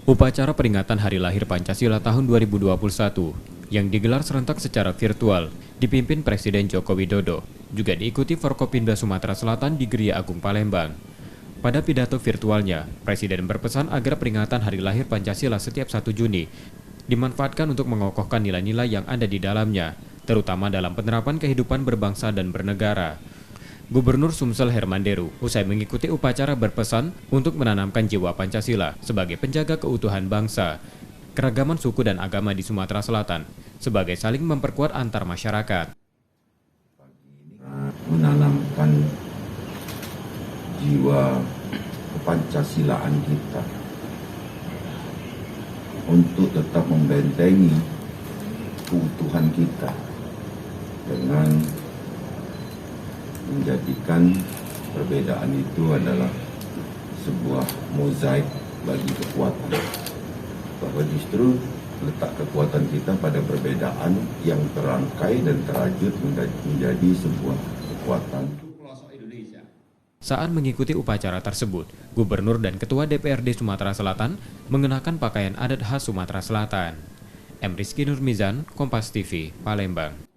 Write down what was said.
Upacara peringatan Hari Lahir Pancasila tahun 2021 yang digelar serentak secara virtual dipimpin Presiden Joko Widodo juga diikuti Forkopimda Sumatera Selatan di Geria Agung Palembang. Pada pidato virtualnya, Presiden berpesan agar peringatan Hari Lahir Pancasila setiap 1 Juni dimanfaatkan untuk mengokohkan nilai-nilai yang ada di dalamnya, terutama dalam penerapan kehidupan berbangsa dan bernegara. Gubernur Sumsel Herman Deru usai mengikuti upacara berpesan untuk menanamkan jiwa Pancasila sebagai penjaga keutuhan bangsa, keragaman suku dan agama di Sumatera Selatan, sebagai saling memperkuat antar masyarakat. Menanamkan jiwa kepancasilaan kita untuk tetap membentengi keutuhan kita dengan menjadikan perbedaan itu adalah sebuah mozaik bagi kekuatan. Bahwa justru letak kekuatan kita pada perbedaan yang terangkai dan terajut menjadi sebuah kekuatan. Saat mengikuti upacara tersebut, Gubernur dan Ketua DPRD Sumatera Selatan mengenakan pakaian adat khas Sumatera Selatan. M. Rizky Nurmizan, Kompas TV, Palembang.